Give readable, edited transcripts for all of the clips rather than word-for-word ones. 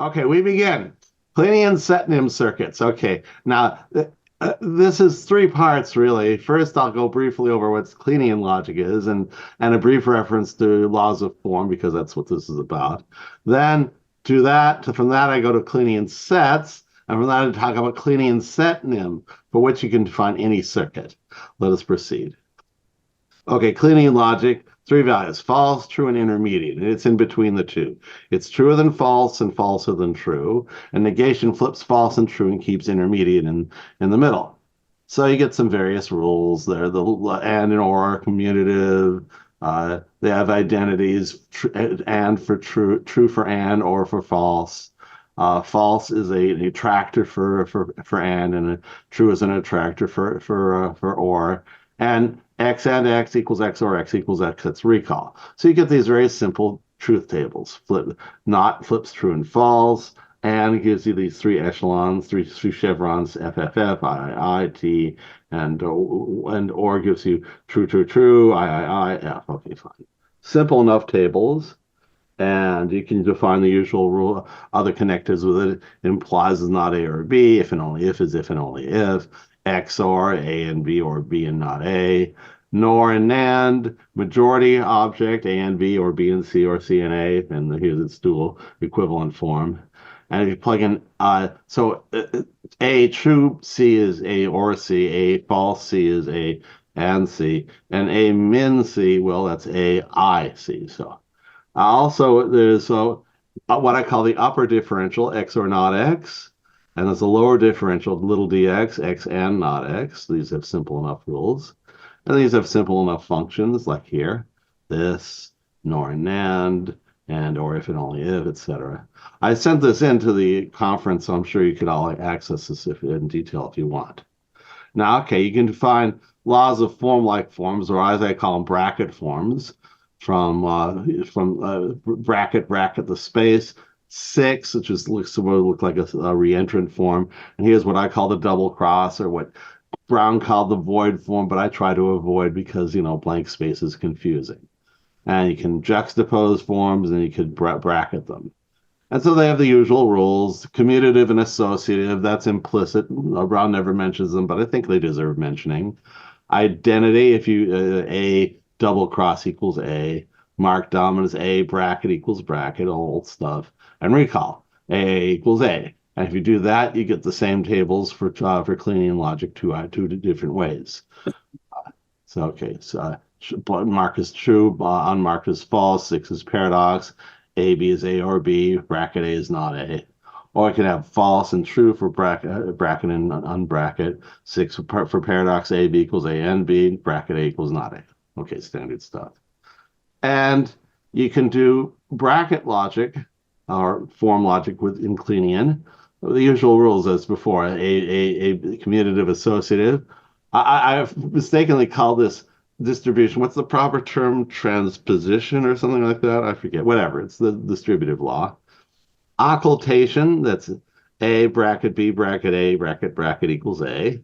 Okay, we begin. Kleenean Set-Nim circuits. Okay, now this is three parts really. First, I'll go briefly over what Kleenean logic is and a brief reference to laws of form because that's what this is about. Then from that I go to Kleenean sets, and from that I talk about Kleenean Set-Nim, for which you can define any circuit. Let us proceed. Okay, Kleenean logic, three values, false, true, and intermediate. And it's in between the two. It's truer than false and falser than true. And negation flips false and true and keeps intermediate in the middle. So you get some various rules there. The and or commutative. They have identities, and for true, true for and or for false. False is an attractor for and a true is an attractor for or. And x equals x or x equals x. That's recall. So you get these very simple truth tables. Not flips true and false, and it gives you these three echelons, three chevrons, FFF, I, T, and or gives you true, true, true, I, F. Okay, fine. Simple enough tables. And you can define the usual rule, other connectors with it. It implies is not A or B, if and only if is if and only if, XOR A and B or B and not A, NOR and NAND, majority object A and B or B and C or C and A, and here's its dual equivalent form. And if you plug in, A true C is A or C, A false C is A and C, and A min C, well, that's A I C. So also, there's what I call the upper differential, x or not x, and there's a lower differential, little dx, x and not x. These have simple enough rules. And these have simple enough functions, like here, this, nor and or if and only if, etc. I sent this into the conference, so I'm sure you could all access this in detail if you want. Now, okay, you can define laws of form-like forms, or as I call them, bracket forms, from bracket the space, six, which is looks to look like a reentrant form, and here's what I call the double cross, or what Brown called the void form, but I try to avoid because blank space is confusing. And you can juxtapose forms, and you can bracket them. And so they have the usual rules, commutative and associative. That's implicit. Brown never mentions them, but I think they deserve mentioning. Identity, if you A double cross equals A, mark dominance A, bracket equals bracket, old stuff, and recall A equals A. And if you do that, you get the same tables for Kleenean logic two different ways. So okay, so mark is true, unmarked is false, six is paradox, A, B is A or B, bracket A is not A. Or I can have false and true for bracket and unbracket. Six for paradox, A, B equals A and B, bracket A equals not A. Okay, standard stuff. And you can do bracket logic or form logic in Kleenean. The usual rules as before, a commutative associative. I've mistakenly called this distribution. What's the proper term? Transposition or something like that? I forget. Whatever. It's the distributive law. Occultation, that's A bracket B bracket A bracket equals A.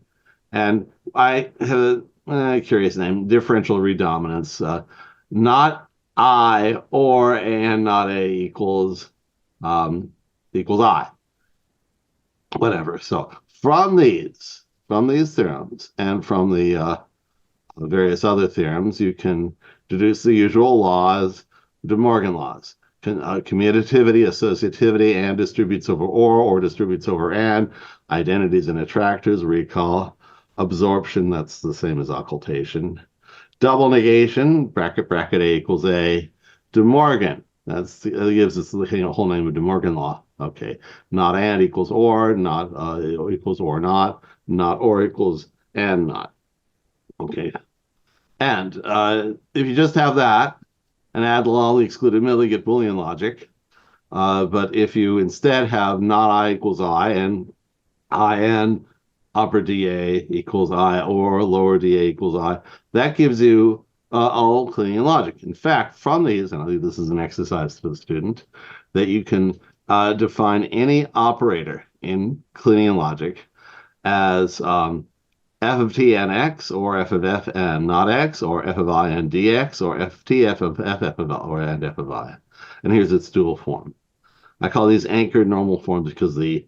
And I have a curious name, differential redominance. Not I or and not A equals I. Whatever. So from these theorems and from the various other theorems, you can deduce the usual laws, De Morgan laws. Commutativity, associativity, and distributes over or distributes over and, identities and attractors, recall, absorption, that's the same as occultation, double negation, bracket A equals A, De Morgan, gives us the whole name of De Morgan law. Okay, not and equals or, not equals or not or equals and not. Okay, and if you just have that, and add all the excluded middle, you get Boolean logic. But if you instead have not I equals I and upper dA equals I or lower dA equals I, that gives you all Kleenean logic. In fact, from these, and I think this is an exercise for the student, that you can define any operator in Kleenean logic as f of t and x, or f of f and not x, or f of I and dx, or f of t, f of f, f of I, or and f of I. And here's its dual form. I call these anchored normal forms because the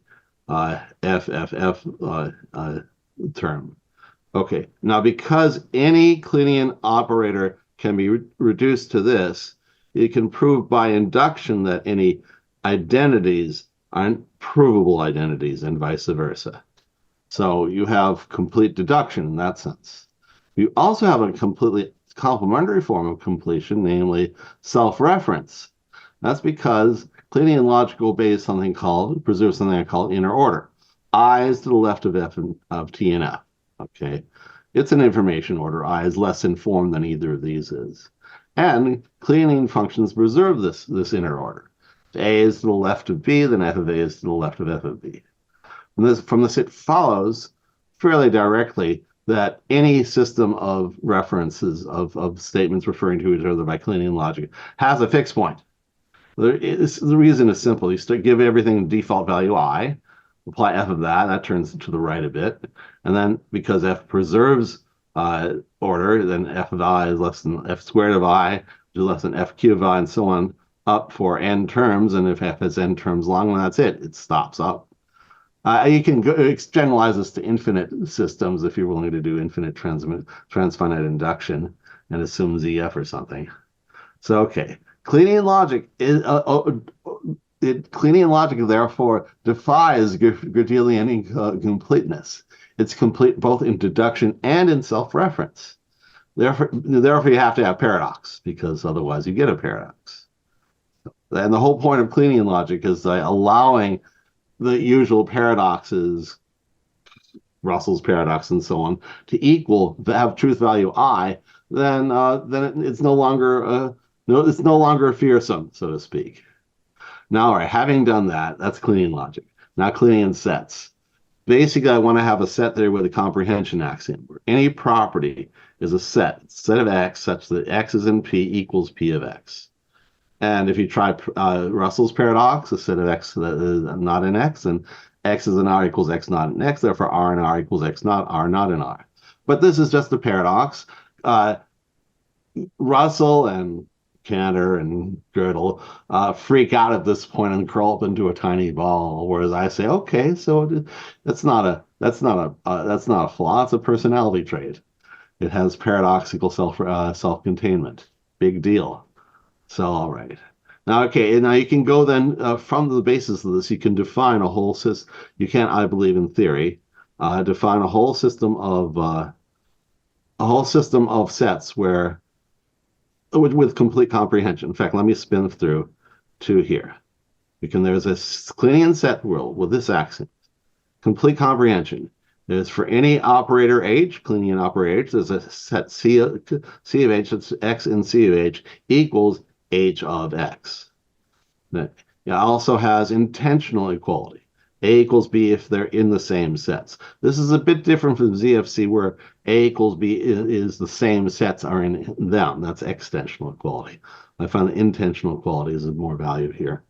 FFF term. Okay, now because any Kleenean operator can be reduced to this, you can prove by induction that any identities aren't provable identities and vice versa. So you have complete deduction in that sense. You also have a completely complementary form of completion, namely self-reference. That's because Kleenean logic obeys something called, preserves something I call inner order. I is to the left of F and of T and F. Okay. It's an information order. I is less informed than either of these is. And Kleenean functions preserve this inner order. If A is to the left of B, then F of A is to the left of F of B. From this, it follows fairly directly that any system of references of statements referring to each other by Kleenean logic has a fixed point. The reason is simple. You give everything default value I, apply f of that, that turns to the right a bit. And then because f preserves order, then f of I is less than f squared of I, which is less than f cubed of I, and so on, up for n terms. And if f has n terms long, then that's it. It stops up. You can generalize this to infinite systems if you're willing to do infinite transfinite induction and assume ZF or something. So, okay. Kleenean logic is Kleenean logic therefore defies Gödelian completeness. It's complete both in deduction and in self-reference. Therefore, you have to have paradox because otherwise you get a paradox. And the whole point of Kleenean logic is allowing the usual paradoxes, Russell's paradox and so on, to have truth value I, then it's no longer it's no longer fearsome, so to speak. Now, all right, having done that, that's Kleenean logic. Now, Kleenean sets. Basically, I want to have a set there with a comprehension axiom, where any property is a set of X such that X is in P equals P of X. And if you try Russell's paradox, a set of X that is not in X, and X is in R equals X not in X, therefore R in R equals X not, R not in R. But this is just a paradox. Russell and Cantor and Gödel freak out at this point and curl up into a tiny ball, whereas I say, okay, so that's not a flaw, it's a personality trait. It has paradoxical self-containment. Big deal. So, all right. Now, okay, now you can go then from the basis of this, you can define a whole system. You can't, I believe in theory, define a whole system of sets where with complete comprehension. In fact, let me spin through to here. There's a Kleenean set world with this axiom. Complete comprehension is for any operator H, Kleenean operator H, there's a set C of H, that's X in C of H, equals H of X. It also has intensional equality. A equals B if they're in the same sets. This is a bit different from ZFC where A equals B is the same sets are in them. That's extensional equality. I find that intensional equality is more valued here.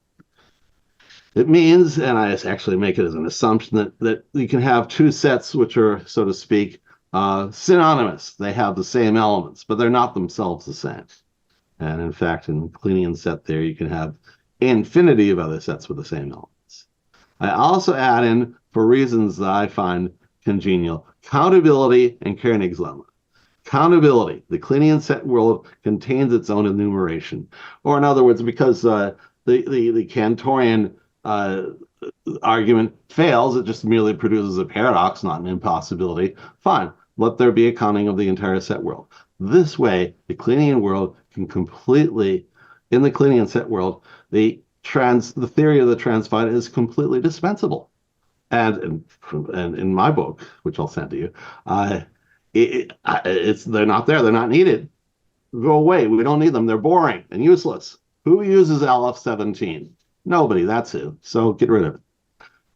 It means, and I actually make it as an assumption, that you can have two sets which are, so to speak, synonymous. They have the same elements, but they're not themselves the same. And in fact, in Kleenean set theory, you can have infinity of other sets with the same elements. I also add in, for reasons that I find congenial, countability and Koenig's lemma. Countability. The Kleenean set world contains its own enumeration. Or in other words, because the Cantorian argument fails, it just merely produces a paradox, not an impossibility. Fine. Let there be a counting of the entire set world. This way, the Kleenean world can completely, in the Kleenean set world, the theory of the transfinite is completely dispensable. And in my book, which I'll send to you, they're not there. They're not needed. Go away. We don't need them. They're boring and useless. Who uses LF17? Nobody. That's who. So get rid of it.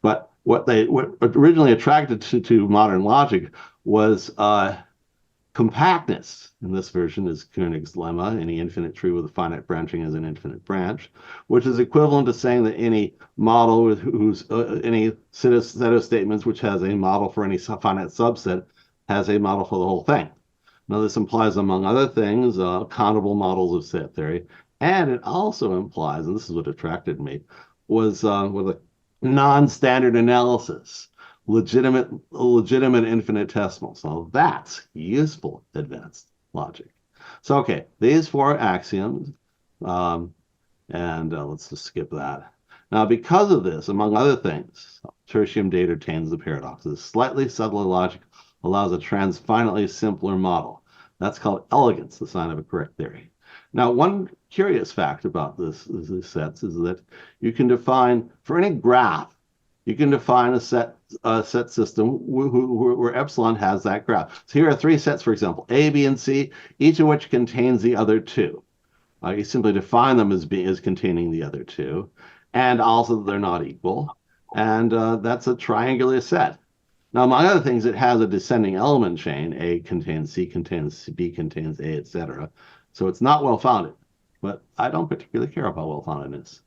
But what originally attracted to modern logic was compactness. In this version is Koenig's lemma. Any infinite tree with a finite branching is an infinite branch, which is equivalent to saying that any model with any set of statements which has a model for any finite subset has a model for the whole thing. Now, this implies, among other things, countable models of set theory, and it also implies, and this is what attracted me, with a non-standard analysis, legitimate infinitesimal. So that's useful advanced logic. So okay, these four axioms, um, and let's just skip that. Now, because of this, among other things, tertium data retains the paradoxes. Slightly subtler logic allows a transfinitely simpler model. That's called elegance, the sign of a correct theory. Now, one curious fact about these sets is that you can define, for any graph, you can define a set system where epsilon has that graph. So here are three sets, for example, A, B, and C, each of which contains the other two. You simply define them as containing the other two, and also they're not equal. And that's a triangular set. Now, among other things, it has a descending element chain. A contains C, contains B, contains A, etc. So it's not well-founded, but I don't particularly care about well-foundedness.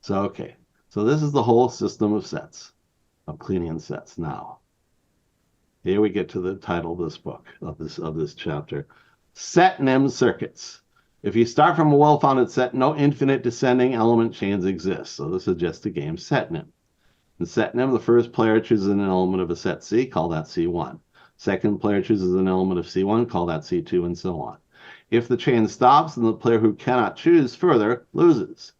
So, okay. So this is the whole system of sets, of Kleenean sets. Now, here we get to the title of this book, of this chapter, Set-Nim circuits. If you start from a well-founded set, no infinite descending element chains exist. So this is just a game Set-Nim. In Set-Nim, the first player chooses an element of a set C, call that C1. Second player chooses an element of C1, call that C2, and so on. If the chain stops, then the player who cannot choose further loses.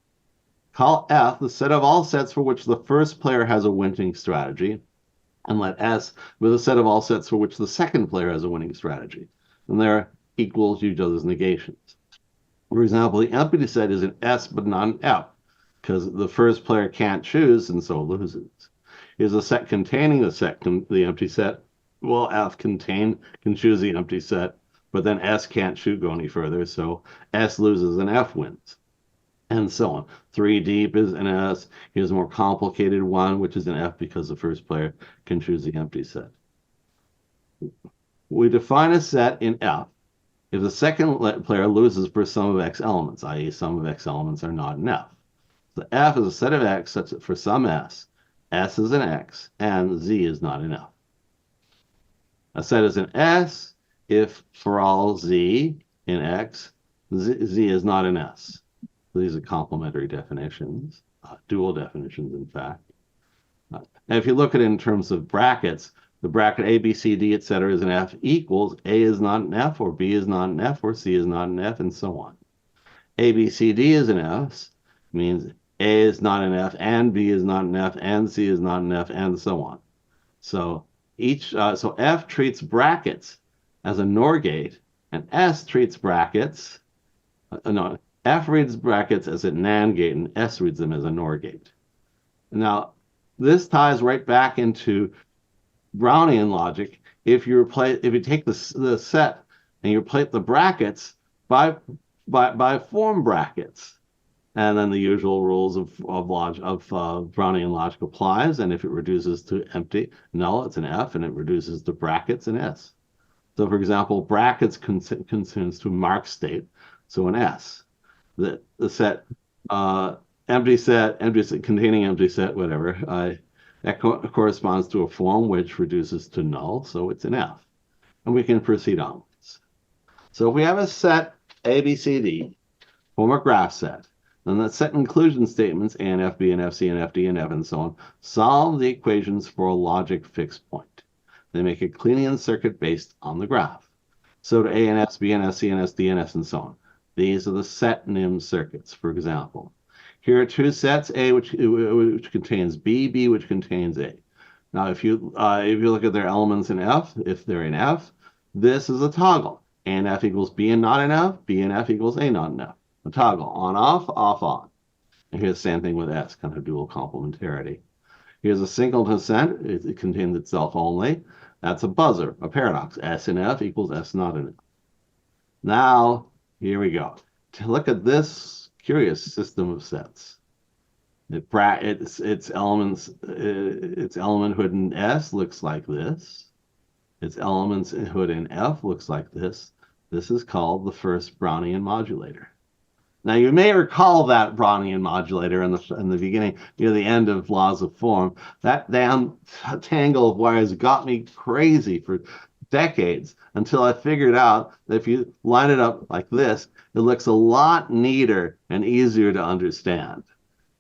Call F the set of all sets for which the first player has a winning strategy, and let S be the set of all sets for which the second player has a winning strategy. And they're equals each other's negations. For example, the empty set is an S but not an F, because the first player can't choose and so loses. Is a set containing the empty set? Well, F can choose the empty set, but then S can't go any further, so S loses and F wins, and so on. 3 deep is an S. Here's a more complicated one, which is an F because the first player can choose the empty set. We define a set in F if the second player loses for some of X elements, i.e. some of X elements are not in F. So F is a set of X such that for some S is an X, and Z is not in F. A set is an S if for all Z in X, Z is not in S. So these are complementary definitions, dual definitions, in fact. And if you look at it in terms of brackets, the bracket A, B, C, D, etc. is an F equals A is not an F, or B is not an F, or C is not an F, and so on. A, B, C, D is an F, means A is not an F, and B is not an F, and C is not an F, and so on. So so F treats brackets as a NOR gate, and S treats brackets, no, F reads brackets as a NAND gate, and S reads them as a NOR gate. Now, this ties right back into Brownian logic. If you take the set and you replace the brackets by form brackets, and then the usual rules of Brownian logic applies. And if it reduces to empty, null, it's an F, and it reduces to brackets, an S. So, for example, brackets concerns to mark state, so an S. The set empty set containing empty set, whatever. That corresponds to a form which reduces to null, so it's an F. And we can proceed onwards. So if we have a set A, B, C, D, form a graph set, then that set inclusion statements, A and F, B and F, C and F, D and F, and so on, solve the equations for a logic fixed point. They make a Kleenean circuit based on the graph. So do A and S, B and S, C and S, D and S, and so on. These are the Set-Nim circuits, for example. Here are two sets, A which contains B, B which contains A. Now, if you look at their elements in F, if they're in F, this is a toggle. A and F equals B and not in F, B and F equals A not in F. A toggle, on, off, off, on. And here's the same thing with S, kind of dual complementarity. Here's a singleton set, it contains itself only. That's a buzzer, a paradox. S in F equals S not in F. Now, here we go. To look at this curious system of sets. Its element hood in S looks like this. Its elements hood in F looks like this. This is called the first Brownian modulator. Now, you may recall that Brownian modulator in the beginning, near the end of Laws of Form. That damn tangle of wires got me crazy for decades until I figured out that if you line it up like this, it looks a lot neater and easier to understand.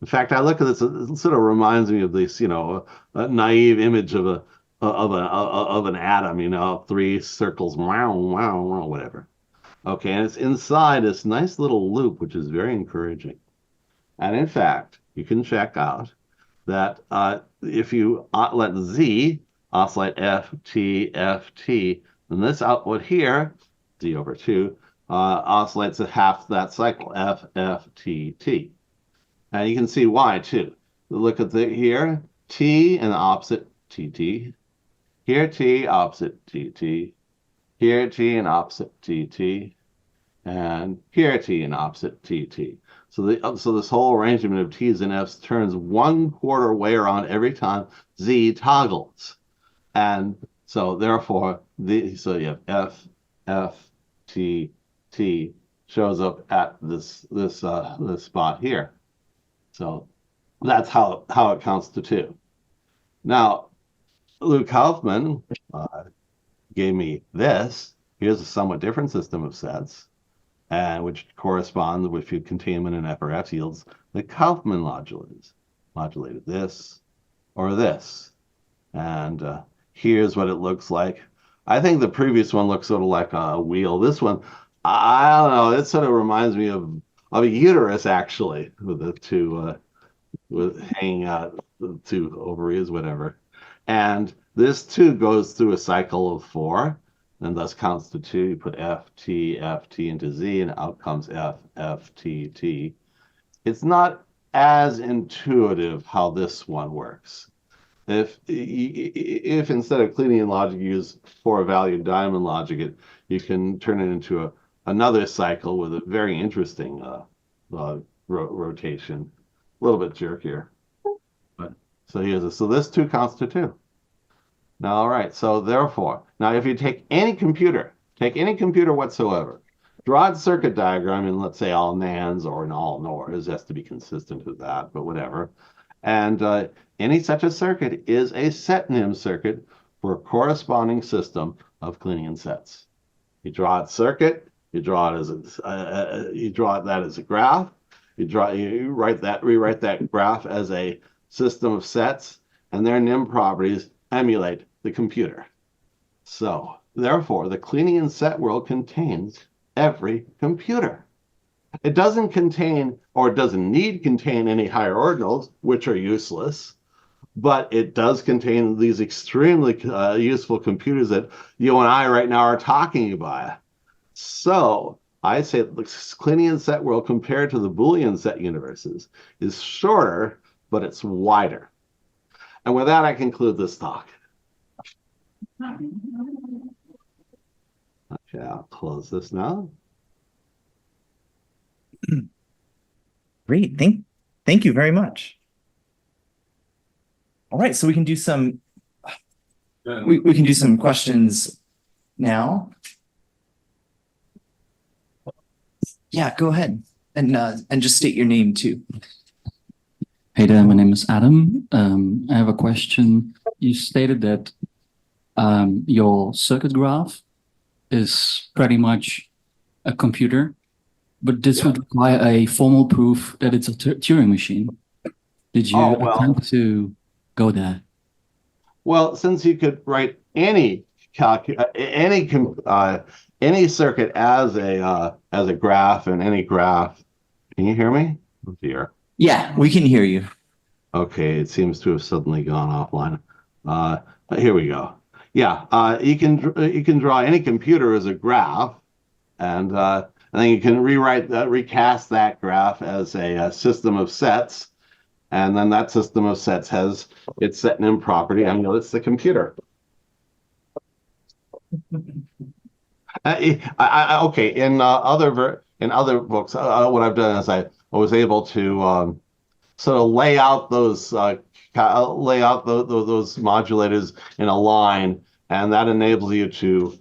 In fact, I look at this, it sort of reminds me of this, a naive image of an atom, 3 circles, wow, wow, wow, whatever. Okay, and it's inside this nice little loop, which is very encouraging. And in fact, you can check out that if you let Z oscillate F, T, F, T, then this output here, Z over 2, oscillates at half that cycle, F, F, T, T. And you can see why, too. Look at here, T and the opposite, T, T. Here, T, opposite, T, T. Here, T and opposite, T, T. And here, T and opposite, T, T. So this whole arrangement of T's and F's turns 1/4 way around every time Z toggles. And so therefore, so you have F, F, T, T shows up at this spot here. So that's how it counts to 2. Now, Luke Kaufman gave me this. Here's a somewhat different system of sets, and which corresponds with containment and FRF yields the Kaufman modulated this or this. And here's what it looks like. I think the previous one looks sort of like a wheel. This one, I don't know, it sort of reminds me of a uterus, actually, with the two with hanging out, the 2 ovaries, whatever. And this too goes through a cycle of 4 and thus counts to 2. You put F, T into Z, and out comes F, F, T, T. It's not as intuitive how this one works. If instead of Kleenean logic you use 4-valued diamond logic, you can turn it into another cycle with a very interesting rotation. A little bit jerkier. But so this too counts to 2. Now, all right, so therefore, now if you take any computer whatsoever, draw a circuit diagram in, let's say, all NANDs or in all NORs, has to be consistent with that, but whatever. And any such a circuit is a Set-Nim circuit for a corresponding system of Kleenean sets. You draw a circuit, you draw it as that as a graph, rewrite that graph as a system of sets, and their Nim properties emulate the computer. So, therefore, the Kleenean set world contains every computer. It doesn't contain, or it doesn't need to contain, any higher ordinals, which are useless, but it does contain these extremely useful computers that you and I right now are talking about. So, I say the Kleenean set world compared to the Boolean set universes is shorter, but it's wider. And with that, I conclude this talk. Okay, I'll close this now. Great. Thank you very much. All right, so we can do some we can do some questions now. Yeah, go ahead and just state your name too. Hey there, my name is Adam. I have a question. You stated that your circuit graph is pretty much a computer, but this would require a formal proof that it's a Turing machine. Did you attempt to go there? Well, since you could write any circuit as a graph, and any graph, can you hear me? Oh dear. Yeah, we can hear you. Okay, it seems to have suddenly gone offline. Here we go. Yeah, you can draw any computer as a graph, and then you can recast that graph as a system of sets, and then that system of sets has its Set-Nim property, and it's the computer. Okay, in other books, what I've done is I was able to sort of lay out those modulators in a line, and that enables you to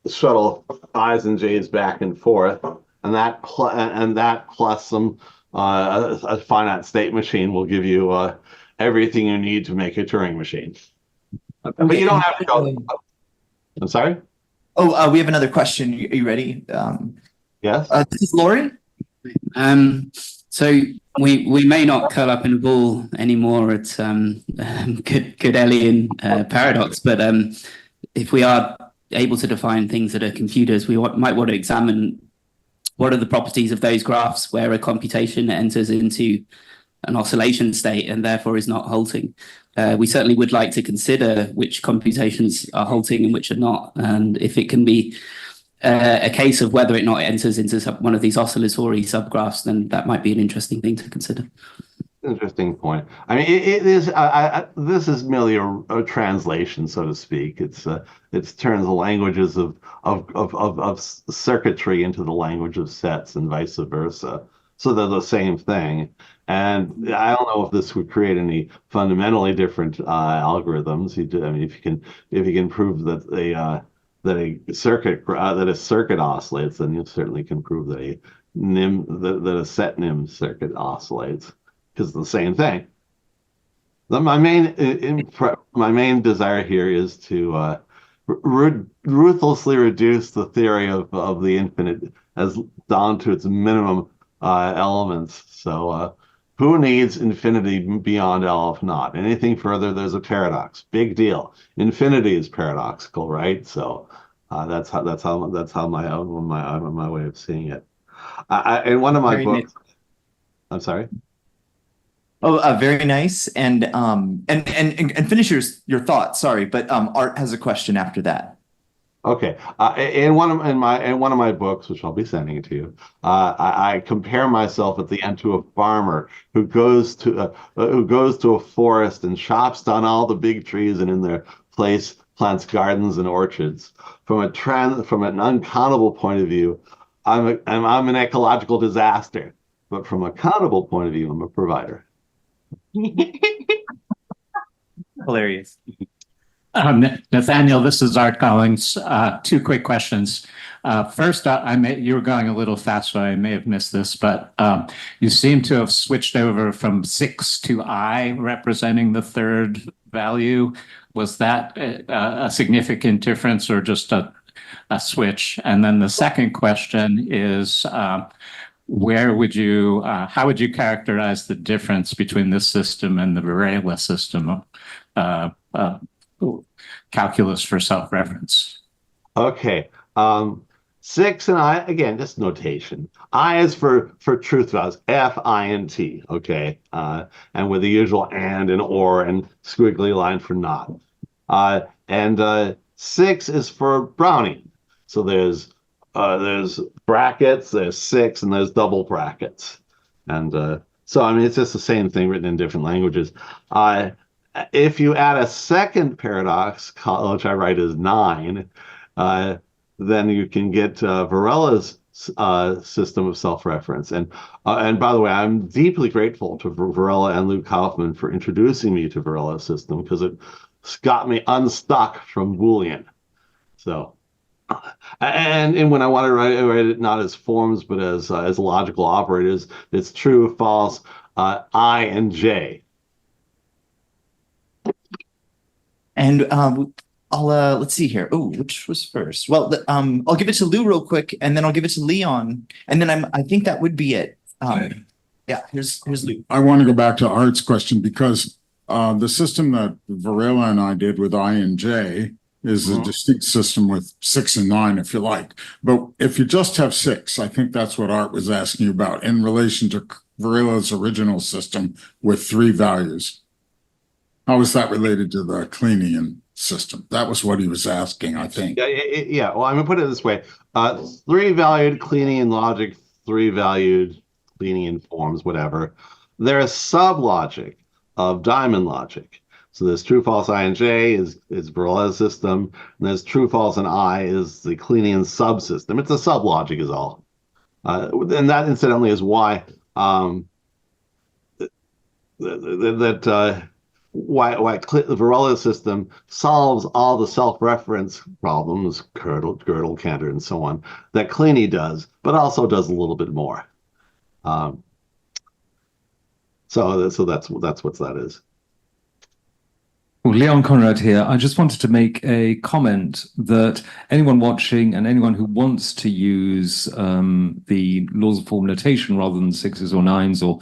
shuttle i's and j's back and forth, and that plus some a finite state machine will give you everything you need to make a Turing machine. But you don't have to go. I'm sorry? Oh, we have another question. Are you ready? Yes. This is Lori. So we may not curl up in a ball anymore at Gödelian paradox, but if we are able to define things that are computers, we might want to examine what are the properties of those graphs where a computation enters into an oscillation state and therefore is not halting. We certainly would like to consider which computations are halting and which are not, and if it can be a case of whether it not enters into one of these oscillatory subgraphs, then that might be an interesting thing to consider. Interesting point. I mean, it is. This is merely a translation, so to speak. It's turns the languages of circuitry into the language of sets and vice versa. So they're the same thing. And I don't know if this would create any fundamentally different algorithms. I mean, if you can prove that a circuit oscillates, then you certainly can prove that a Set-Nim circuit oscillates, because it's the same thing. My main desire here is to ruthlessly reduce the theory of the infinite as down to its minimum elements. So who needs infinity beyond L if not? Anything further, there's a paradox. Big deal. Infinity is paradoxical, right? So that's how my way of seeing it. In one of my books, I'm sorry. Oh, very nice. And finish your thought. Sorry, but Art has a question after that. Okay. In one of my books, which I'll be sending to you, I compare myself at the end to a farmer who goes to a forest and chops down all the big trees and in their place plants gardens and orchards. From an uncountable point of view, I'm an ecological disaster, but from a countable point of view, I'm a provider. Hilarious. Nathaniel, this is Art Collins. Two quick questions. First, you were going a little fast, so I may have missed this, but you seem to have switched over from 6 to I, representing the third value. Was that a significant difference or just a switch? And then the second question is, how would you characterize the difference between this system and the Varela system? Calculus for self-reference. Okay. 6 and I, again, just notation. I is for truth values, F, I, and T, okay? And with the usual and or and squiggly line for not. And 6 is for Brownian. So there's brackets, there's 6, and there's double brackets. And so, I mean, it's just the same thing written in different languages. If you add a second paradox, which I write as 9, then you can get Varela's system of self-reference. And by the way, I'm deeply grateful to Varela and Lou Kaufman for introducing me to Varela's system, because it's got me unstuck from Boolean. So, and when I want to write it not as forms but as logical operators, it's true, false, I, and J. And I'll let's see here. Oh, which was first? Well, I'll give it to Lou real quick, and then I'll give it to Leon, and then I think that would be it. Yeah, here's Lou. I want to go back to Art's question, because the system that Varela and I did with I and J is a distinct system with 6 and 9, if you like. But if you just have 6, I think that's what Art was asking you about in relation to Varela's original system with 3 values. How is that related to the Kleenean system? That was what he was asking, I think. Yeah. Well, I'm going to put it this way. 3-valued Kleenean logic, 3-valued Kleenean forms, whatever. They're a sublogic of diamond logic. So there's true, false, I, and J is Varela's system. And there's true, false, and I is the Kleenean subsystem. It's a sublogic is all. And that, incidentally, is why why the Varela system solves all the self-reference problems, Gödel, Cantor, and so on, that Kleene does, but also does a little bit more. So that's what that is. Well, Leon Conrad here. I just wanted to make a comment that anyone watching and anyone who wants to use the laws of form notation rather than sixes or nines or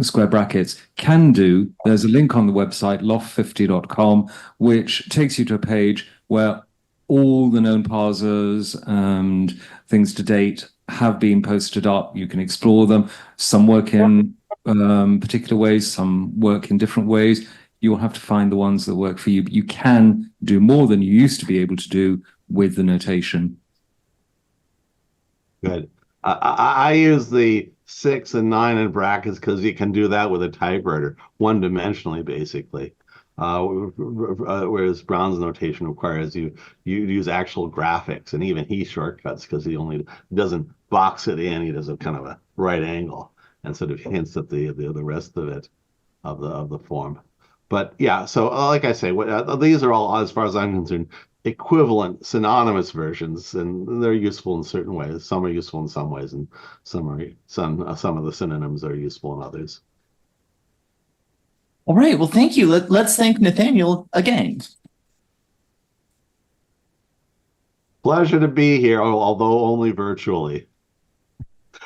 square brackets can do. There's a link on the website, LoF24.com, which takes you to a page where all the known parsers and things to date have been posted up. You can explore them. Some work in particular ways, some work in different ways. You will have to find the ones that work for you, but you can do more than you used to be able to do with the notation. Good. I use the 6 and 9 in brackets because you can do that with a typewriter, one-dimensionally, basically. Whereas Brown's notation requires you use actual graphics, and even he shortcuts because he doesn't box it in. He does a kind of a right angle and sort of hints at the rest of it, of the form. But yeah, so like I say, these are all, as far as I'm concerned, equivalent, synonymous versions, and they're useful in certain ways. Some are useful in some ways, and some of the synonyms are useful in others. All right. Well, thank you. Let's thank Nathaniel again. Pleasure to be here, although only virtually.